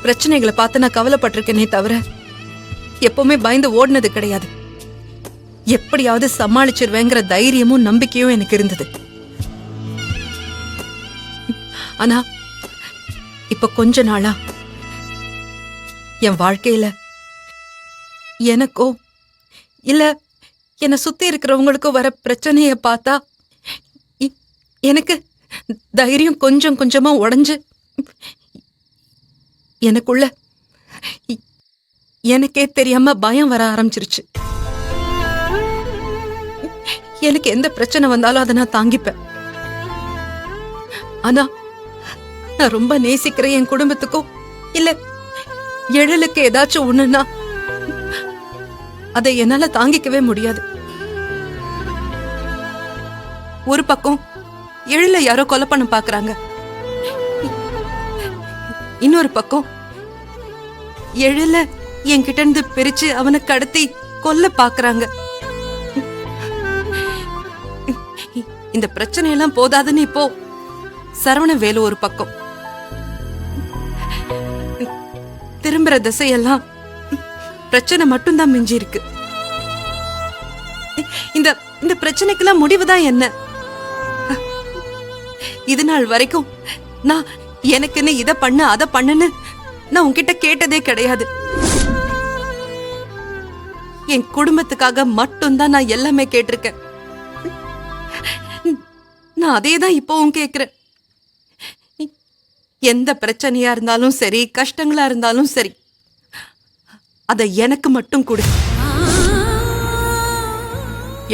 பிரச்சனைகளை பார்த்து நான் கவலைப்பட்டிருக்கேனே தவிர எப்பவுமே பயந்து ஓடினது கிடையாது. எப்படியாவது சமாளிச்சிருவேங்கிற தைரியமும் நம்பிக்கையும் எனக்கு இருந்தது. ஆனா இப்ப கொஞ்ச நாளா என் வாழ்க்கையில எனக்கோ இல்ல என்னை சுத்தி இருக்கிறவங்களுக்கோ வர பிரச்சனைய பார்த்தா எனக்கு தைரியம் கொஞ்சம் கொஞ்சமா உடைஞ்சு எனக்குள்ள எனக்கே தெரியாம பயம் வர ஆரம்பிச்சிருச்சு. எனக்கு எந்த பிரச்சனை வந்தாலும் அதை நான் தாங்கிப்பேன். ஆனா நான் ரொம்ப நேசிக்கிற என் குடும்பத்துக்கோ இல்ல எழலுக்கு ஏதாச்சும் ஒண்ணுன்னா அதை என்னால தாங்கிக்கவே முடியாது. ஒரு பக்கம் எழில யாரோ கொலை பண்ண பாக்குறாங்க, இன்னொரு பக்கம் எழில என்கிட்ட இருந்து பிரிச்சு அவனை கடத்தி கொல்ல பாக்குறாங்க. இந்த பிரச்சனை எல்லாம் போதாதுன்னு இப்போ சரவண வேலு ஒரு பக்கம், திரும்புற திசையெல்லாம் பிரச்சனை மட்டும்தான் மிஞ்சி இருக்கு. இந்த பிரச்சனைக்கெல்லாம் முடிவுதான் என்ன? இது நாள் வரைக்கும் நான் எனக்குன்னு இத பண்ண அத பண்ணுன்னு நான் உன்கிட்ட கேட்டதே கிடையாது. என் குடும்பத்துக்காக மட்டும்தான் நான் எல்லாமே கேட்டிருக்கேன். நான் அதேதான் இப்பவும் கேக்குறேன். எந்த பிரச்சனையா இருந்தாலும் சரி, கஷ்டங்களா இருந்தாலும் சரி, அத எனக்கு மட்டும் கொடு.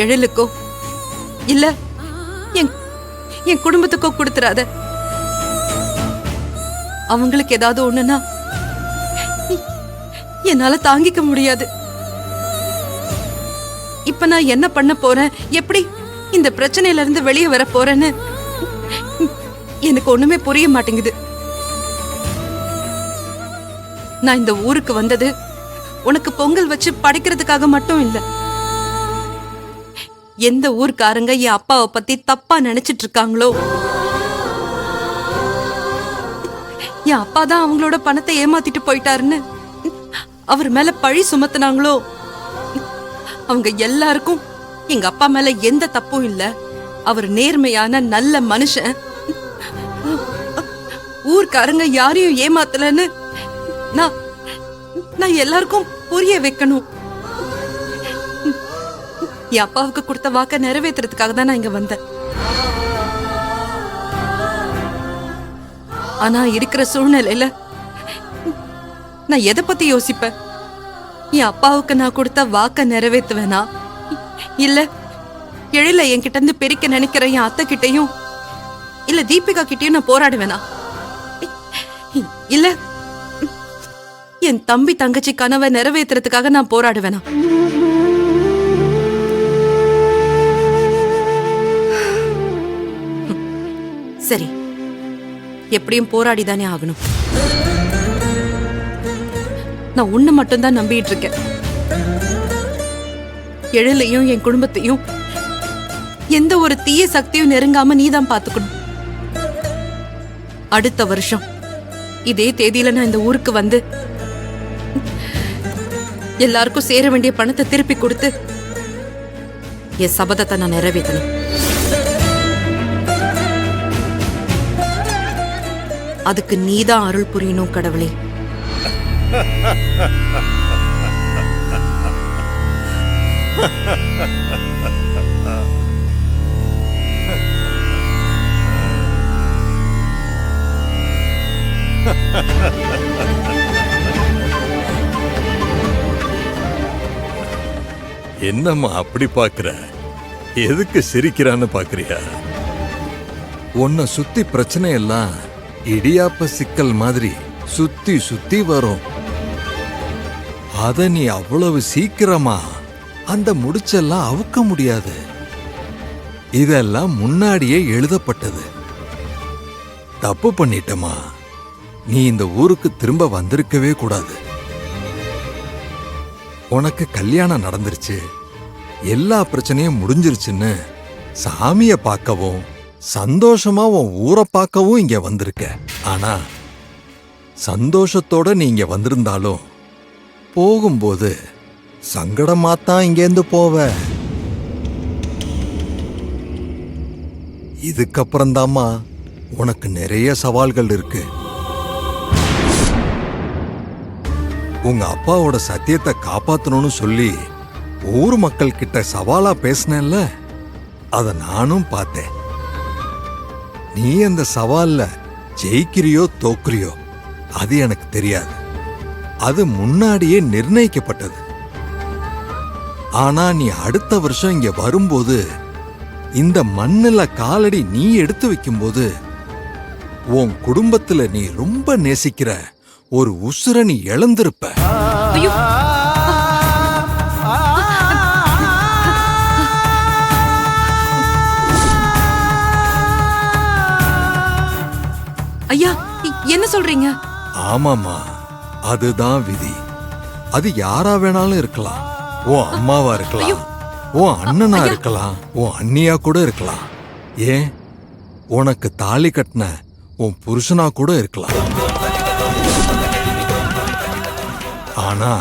எழிலுக்கோ இல்ல என் குடும்பத்துக்கோ கொடுத்துறாத. அவங்களுக்கு ஏதாவது ஒண்ணுன்னா என்னால தாங்கிக்க முடியாது. இப்ப நான் என்ன பண்ண போறேன், எப்படி இந்த பிரச்சனையில இருந்து வெளியே வர போறேன்னு எனக்கு ஒண்ணுமே புரிய மாட்டேங்குது. நான் இந்த ஊருக்கு வந்தது உனக்கு பொங்கல் வச்சு படைக்கிறதுக்காக மட்டும் இல்ல. எந்த ஊர்க்காரங்க என் அப்பாவை பத்தி தப்பா நினைச்சிட்டு இருக்காங்களோ, என் அப்பா தான் அவங்களோட பணத்தை ஏமாத்திட்டு போயிட்டாருன்னு அவர் மேல பழி சுமத்தினாங்களோ, அவங்க எல்லாருக்கும் எங்க அப்பா மேல எந்த தப்பும் இல்ல, அவர் நேர்மையான நல்ல மனுஷன், ஊர்க்காரங்க யாரையும் ஏமாத்தலன்னு நான் எல்லாருக்கும் புரிய வைக்கணும். என் அப்பாவுக்கு கொடுத்த வாக்க நிறைவேற்றுறதுக்காக தான் நான் இங்க வந்தேன். ஆனா இருக்கிற சூழ்நிலையில நான் எதை பத்தி யோசிப்பேன்? என் அப்பாவுக்கு நான் கொடுத்த வாக்க நிறைவேற்றுவேனா, இல்ல எழில என்கிட்ட இருந்து பிரிக்க நினைக்கிற என் அத்தை கிட்டையும் இல்ல தீபிகா கிட்டையும் நான் போராடுவேனா, இல்ல என் தம்பி தங்கச்சி கனவை நிறைவேற்றுறதுக்காக நான் போராடுவேனா? சரி, எப்படியும் போராடிதானே ஆகணும். நான் உன்னை மட்டும்தான் நம்பிட்டு இருக்கேன். எழிலையும் என் குடும்பத்தையும் எந்த ஒரு தீய சக்தியும் நெருங்காம நீதான் பாத்துக்கணும். அடுத்த வருஷம் இதே தேதியில நான் இந்த ஊருக்கு வந்து எல்லாருக்கும் சேர வேண்டிய பணத்தை திருப்பி கொடுத்து என் சபதத்தை நான் நிறைவேற்றணும். அதுக்கு நீதான் அருள் புரியணும் கடவுளே. என்னம்மா அப்படி பாக்குற? எதுக்கு சிரிக்கிறான்னு பாக்குறியா? உன்னை சுத்தி பிரச்சனை எல்லாம் இடியாப்ப சிக்கல் மாதிரி சுத்தி சுத்தி வரும். அத நீ அவ்வளவு சீக்கிரமா அந்த முடிச்செல்லாம் அவுக்க முடியாது. இதெல்லாம் முன்னாடியே எழுதப்பட்டது. தப்பு பண்ணிட்டமா, நீ இந்த ஊருக்கு திரும்ப வந்திருக்கவே கூடாது. உனக்கு கல்யாணம் நடந்துருச்சு, எல்லா பிரச்சனையும் முடிஞ்சிருச்சுன்னு சாமிய பார்க்கவும் சந்தோஷமா உன் ஊரை பார்க்கவும் இங்க வந்திருக்க. ஆனா சந்தோஷத்தோட நீங்க வந்திருந்தாலும் போகும்போது சங்கடமாத்தான் இங்கேருந்து போவ. இதுக்கப்புறம்தாம்மா உனக்கு நிறைய சவால்கள் இருக்கு. உங்க அப்பாவோட சத்தியத்தை காப்பாத்தணும்னு சொல்லி ஊர் மக்கள் கிட்ட சவாலா பேசினேன்ல, அத நானும் பார்த்தேன். நீ அந்த சவால்ல ஜெயிக்கிறியோ தோக்குறியோ அது எனக்கு தெரியாது. அது முன்னாடியே நிர்ணயிக்கப்பட்டது. ஆனா நீ அடுத்த வருஷம் இங்க வரும்போது இந்த மண்ணுல காலடி நீ எடுத்து வைக்கும்போது உன் குடும்பத்துல நீ ரொம்ப நேசிக்கிற ஒரு உசுர நீ இழந்திருப்ப. ஐயோ! ஐயா, என்ன சொல்றீங்க? ஆமாமா, அதுதான் விதி. அது யாரா வேணாலும் இருக்கலாம். உன் அம்மாவா இருக்கலாம், உன் அண்ணனா இருக்கலாம், உன் அண்ணியா கூட இருக்கலாம். ஏன் உனக்கு தாலி கட்டின உன் புருஷனா கூட இருக்கலாம். ஆனா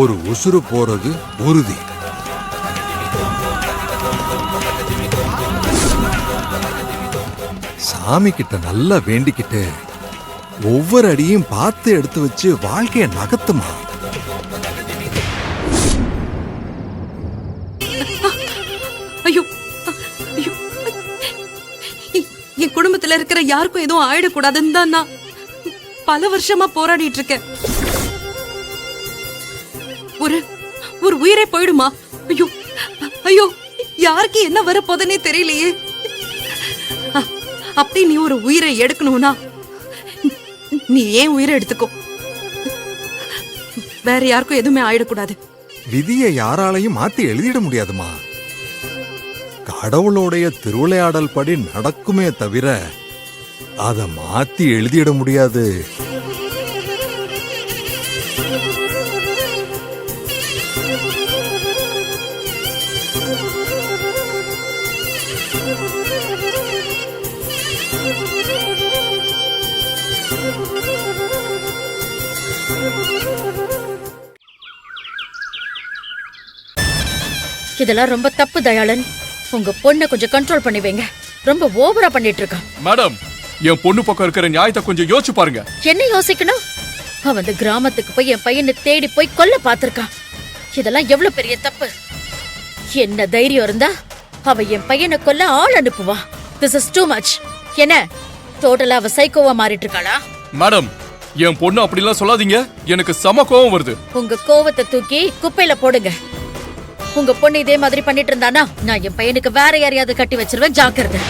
ஒரு உசுறு போறது உறுதி. சாமி கிட்ட நல்லா வேண்டிக்கிட்டு ஒவ்வொரு அடியும் பார்த்து எடுத்து வச்சு வாழ்க்கைய நகத்துமா. ஐயோ! ஐயோ! என் குடும்பத்துல இருக்கிற யாருக்கும் எதுவும் ஆயிடக்கூடாதுன்னு தான் நான் பல வருஷமா போராடிட்டு இருக்கேன். ஒரு உயிரே போயிடுமா? ஐயோ! ஐயோ! யாருக்கு என்ன வரப்போதனே தெரியலையே. அப்படி நீ ஒரு உயிரை எடுக்கணும்னா நீ ஏன் உயிரை எடுத்துக்கோ. வேற யாருக்கும் எதுவுமே ஆயிடக்கூடாது. விதியை யாராலையும் மாத்தி எழுதிட முடியாதுமா. கடவுளோடைய திருவிளையாடல் படி நடக்குமே தவிர அத மாத்தி எழுதிட முடியாது. இதெல்லாம் ரொம்ப தப்பு தயாளன். உங்க பொண்ணை கொஞ்சம் கண்ட்ரோல் பண்ணி வைங்க. ரொம்ப ஓவரா பண்ணிட்டு இருக்கா. மேடம், என் பொண்ணு பக்கம் இருக்கிற நியாயத்தை கொஞ்சம் யோசிச்சு பாருங்க. என்ன யோசிக்கணும்? அவன் அந்த கிராமத்துக்கு போய் என் பையனை தேடி போய் கொல்ல பாத்திருக்கான். இதெல்லாம் எவ்வளவு பெரிய தப்பு. என்ன தைரியம் இருந்தா அவ என் பையனை கொல்ல ஆள் அனுப்புவா. This is too much. என்ன டோட்டலா அவ சைக்கோவா மாறிட்டு இருக்காளா? மேடம், என் பொண்ணு அப்படிலாம் சொல்லாதீங்க. எனக்கு செம கோவம் வருது. உங்க கோவத்தை தூக்கி குப்பையில போடுங்க. உங்க பொண்ணு இதே மாதிரி பண்ணிட்டு இருந்தானா நான் என் பையனுக்கு வேற யாரையாவது கட்டி வச்சிருவேன். ஜாக்கிரதை.